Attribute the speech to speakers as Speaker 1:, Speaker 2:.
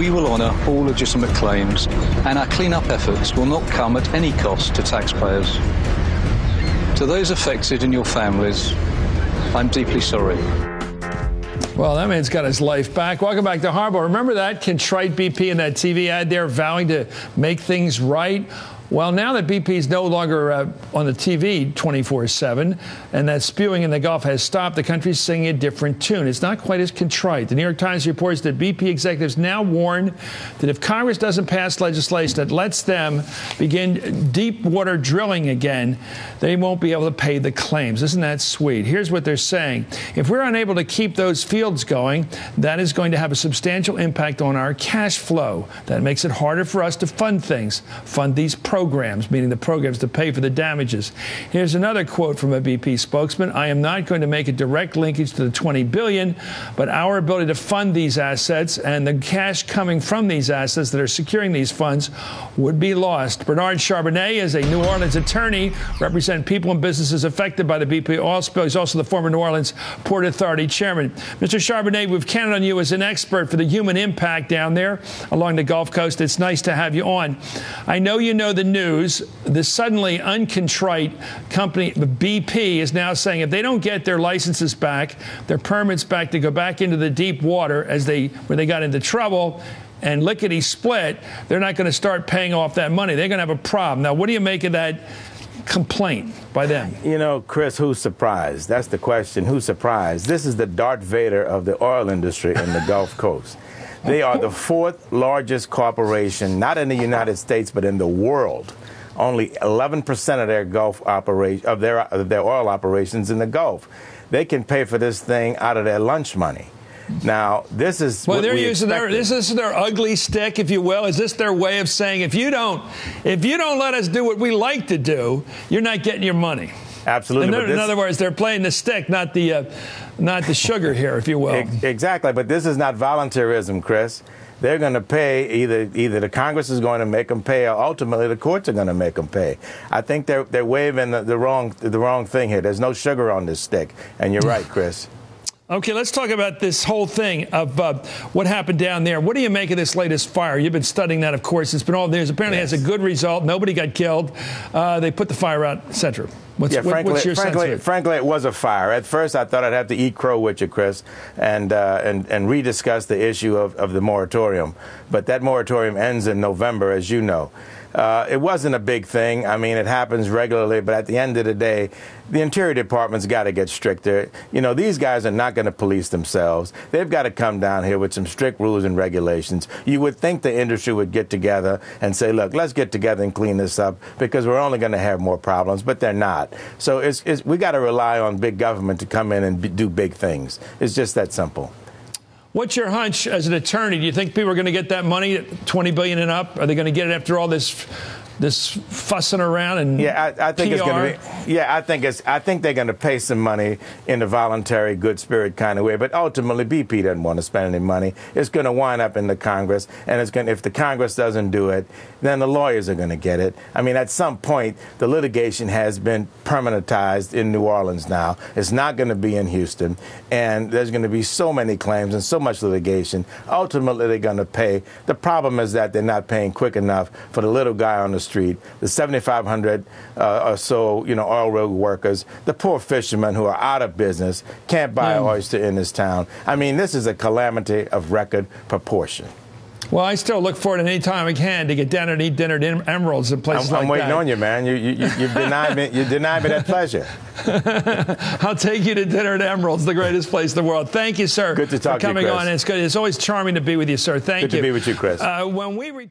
Speaker 1: we will honour all legitimate claims, and our clean-up efforts will not come at any cost to taxpayers. To those affected and your families, I'm deeply sorry.
Speaker 2: Well, that man's got his life back. Welcome back to Hardball. Remember that contrite BP in that TV ad there vowing to make things right? Well, now that BP is no longer on the TV 24/7 and that spewing in the Gulf has stopped, the country's singing a different tune. It's not quite as contrite. The New York Times reports that BP executives now warn that if Congress doesn't pass legislation that lets them begin deep water drilling again, they won't be able to pay the claims. Isn't that sweet? Here's what they're saying. If we're unable to keep those fields going, that is going to have a substantial impact on our cash flow. That makes it harder for us to fund things, fund these programs, meaning the programs to pay for the damages. Here's another quote from a BP spokesman. I am not going to make a direct linkage to the $20 billion, but our ability to fund these assets and the cash coming from these assets that are securing these funds would be lost. Bernard Charbonnet is a New Orleans attorney, represent people and businesses affected by the BP oil spill. He's also the former New Orleans Port Authority chairman. Mr. Charbonnet, we've counted on you as an expert for the human impact down there along the Gulf Coast. It's nice to have you on. I know you know the news. The suddenly uncontrite company, BP, is now saying if they don't get their licenses back, their permits back to go back into the deep water where they got into trouble and lickety split, they're not going to start paying off that money. They're going to have a problem. Now, what do you make of that complaint by them?
Speaker 3: You know, Chris, who's surprised? That's the question. Who's surprised? This is the Darth Vader of the oil industry in the Gulf Coast. They are the fourth largest corporation, not in the United States, but in the world. Only 11% of their Gulf operation of their oil operations in the Gulf. They can pay for this thing out of their lunch money. Now, this is
Speaker 2: well,
Speaker 3: what
Speaker 2: they're
Speaker 3: we
Speaker 2: using this is their ugly stick, if you will. Is this their way of saying if you don't let us do what we like to do, you're not getting your money?
Speaker 3: Absolutely.
Speaker 2: In other words, they're playing the stick, not the sugar here, if you will.
Speaker 3: Exactly. But this is not voluntarism, Chris. They're going to pay. Either the Congress is going to make them pay, or ultimately the courts are going to make them pay. I think they're waving the wrong thing here. There's no sugar on this stick, and you're right, Chris.
Speaker 2: Okay, let's talk about this whole thing of what happened down there. What do you make of this latest fire? You've been studying that, of course. It's been all news. Apparently, It has a good result. Nobody got killed. They put the fire out, et cetera. What's your sense of it?
Speaker 3: Frankly, it was a fire. At first, I thought I'd have to eat crow with you, Chris, and rediscuss the issue of the moratorium. But that moratorium ends in November, as you know. It wasn't a big thing. I mean, it happens regularly, but at the end of the day, the Interior Department's got to get stricter. You know, these guys are not going to police themselves. They've got to come down here with some strict rules and regulations. You would think the industry would get together and say, look, let's get together and clean this up because we're only going to have more problems, but they're not. So we got to rely on big government to come in and do big things. It's just that simple.
Speaker 2: What's your hunch as an attorney? Do you think people are going to get that money, $20 billion and up? Are they going to get it after all this fussing around and
Speaker 3: I think
Speaker 2: PR?
Speaker 3: It's going to be. Yeah, I think they're going to pay some money in a voluntary, good spirit kind of way. But ultimately, BP doesn't want to spend any money. It's going to wind up in the Congress, and if the Congress doesn't do it, then the lawyers are going to get it. I mean, at some point, the litigation has been permanentized in New Orleans now. It's not going to be in Houston, and there's going to be so many claims and so much litigation. Ultimately, they're going to pay. The problem is that they're not paying quick enough for the little guy on the street, the 7,500 or so, oil rig workers, the poor fishermen who are out of business, can't buy an oyster in this town. I mean, this is a calamity of record proportion.
Speaker 2: Well, I still look forward to any time I can to get down and eat dinner at Emeralds and places like that.
Speaker 3: I'm waiting on you, man. You deny me. You deny me that pleasure.
Speaker 2: I'll take you to dinner at Emeralds, the greatest place in the world. Thank you, sir.
Speaker 3: Good to talk to you, Chris.
Speaker 2: For coming on. It's always charming to be with you, sir. Thank you.
Speaker 3: Good to be with you, Chris.
Speaker 2: When we